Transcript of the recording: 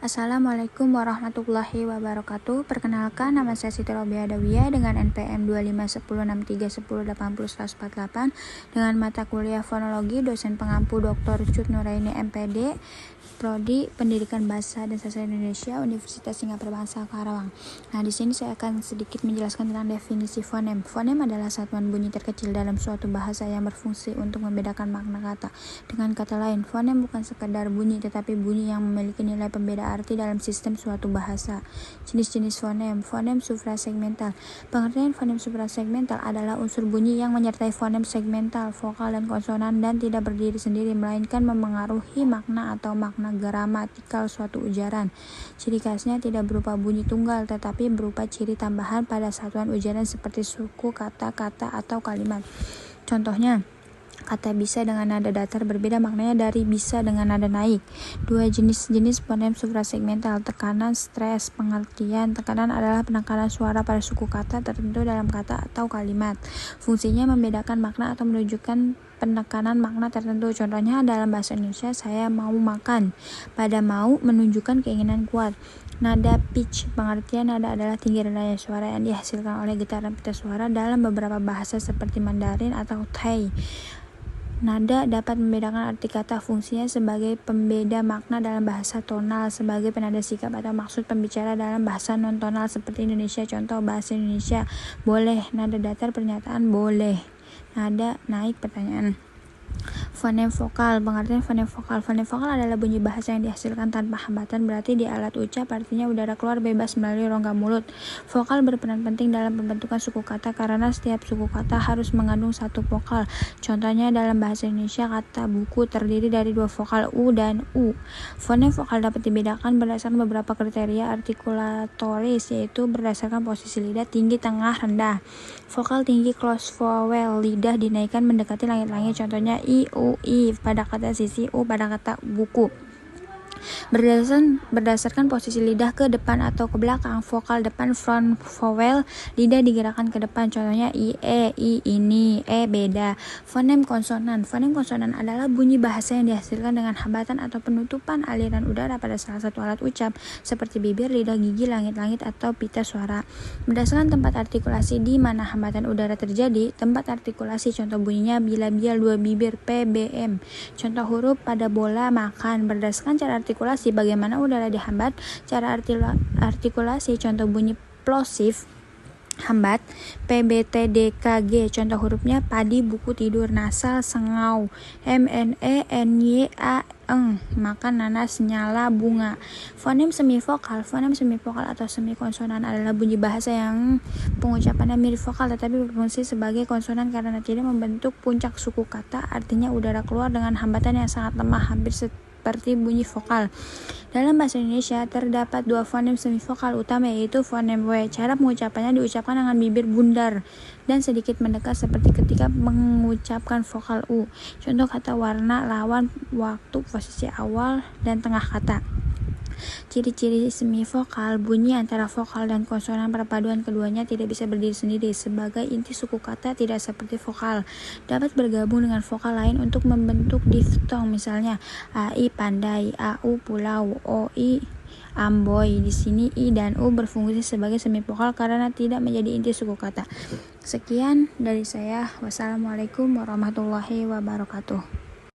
Assalamualaikum warahmatullahi wabarakatuh. Perkenalkan, nama saya Siti Robiah Adawiyah dengan NPM 2510631080/148 dengan mata kuliah fonologi, dosen pengampu Dr. Cut Nuraini MPD, Prodi Pendidikan Bahasa dan Sastra Indonesia, Universitas Singapura Bangsa Karawang. Nah, di sini saya akan sedikit menjelaskan tentang definisi fonem. Fonem adalah satuan bunyi terkecil dalam suatu bahasa yang berfungsi untuk membedakan makna kata. Dengan kata lain, fonem bukan sekadar bunyi, tetapi bunyi yang memiliki nilai pembeda arti dalam sistem suatu bahasa. Jenis-jenis fonem. Fonem suprasegmental. Pengertian fonem suprasegmental adalah unsur bunyi yang menyertai fonem segmental, vokal dan konsonan dan tidak berdiri sendiri, melainkan memengaruhi makna atau makna gramatikal suatu ujaran. Ciri khasnya tidak berupa bunyi tunggal, tetapi berupa ciri tambahan pada satuan ujaran seperti suku, kata, atau kalimat. Contohnya, kata bisa dengan nada datar berbeda maknanya dari bisa dengan nada naik. Dua jenis fonem suprasegmental: tekanan, stres. Pengertian tekanan adalah penekanan suara pada suku kata tertentu dalam kata atau kalimat. Fungsinya membedakan makna atau menunjukkan penekanan makna tertentu. Contohnya dalam bahasa Indonesia, saya mau makan. Pada mau menunjukkan keinginan kuat. Nada pitch. Pengertian nada adalah tinggi rendahnya suara yang dihasilkan oleh getaran pita suara dalam beberapa bahasa seperti Mandarin atau Thai. Nada dapat membedakan arti kata. Fungsinya sebagai pembeda makna dalam bahasa tonal, sebagai penanda sikap atau maksud pembicara dalam bahasa non-tonal seperti Indonesia. Contoh bahasa Indonesia, boleh. Nada datar pernyataan boleh. Nada naik pertanyaan. Fonem vokal. Pengertian fonem vokal. Fonem vokal adalah bunyi bahasa yang dihasilkan tanpa hambatan, berarti di alat ucap, artinya udara keluar bebas melalui rongga mulut. Vokal berperan penting dalam pembentukan suku kata karena setiap suku kata harus mengandung satu vokal. Contohnya dalam bahasa Indonesia, kata buku terdiri dari dua vokal U dan U. Fonem vokal dapat dibedakan berdasarkan beberapa kriteria artikulatoris, yaitu berdasarkan posisi lidah, tinggi, tengah, rendah. Vokal tinggi close vowel, lidah dinaikkan mendekati langit-langit. Contohnya I, U, I pada kata sisi, U pada kata buku. Berdasarkan posisi lidah ke depan atau ke belakang. Vokal depan front vowel, lidah digerakkan ke depan. Contohnya I ini, beda. Fonem konsonan. Fonem konsonan adalah bunyi bahasa yang dihasilkan dengan hambatan atau penutupan aliran udara pada salah satu alat ucap seperti bibir, lidah, gigi, langit-langit atau pita suara. Berdasarkan tempat artikulasi di mana hambatan udara terjadi, tempat artikulasi. Contoh bunyinya bila-bial, dua bibir, PBM. Contoh huruf pada bola, makan. Berdasarkan cara artikulasi, bagaimana udara dihambat. Cara artikulasi, contoh bunyi plosif, hambat, PBTDKG. Contoh hurufnya padi, buku, tidur. Nasal, sengau, MNENYA, makan, nanas, nyala, bunga. Fonem semivokal. Fonem semivokal atau semikonsonan adalah bunyi bahasa yang pengucapannya mirip vokal tetapi berfungsi sebagai konsonan karena tidak membentuk puncak suku kata, artinya udara keluar dengan hambatan yang sangat lemah, hampir seperti bunyi vokal. Dalam bahasa Indonesia terdapat dua fonem semivokal utama, yaitu fonem W. Cara pengucapannya diucapkan dengan bibir bundar dan sedikit mendekat seperti ketika mengucapkan vokal U. Contoh kata warna, lawan, waktu, posisi awal dan tengah kata. Ciri-ciri semivokal: bunyi antara vokal dan konsonan, perpaduan keduanya tidak bisa berdiri sendiri. Sebagai inti suku kata tidak seperti vokal, dapat bergabung dengan vokal lain untuk membentuk diftong. Misalnya AI pandai, AU pulau, OI amboy. Di sini I dan U berfungsi sebagai semivokal karena tidak menjadi inti suku kata. Sekian dari saya. Wassalamualaikum warahmatullahi wabarakatuh.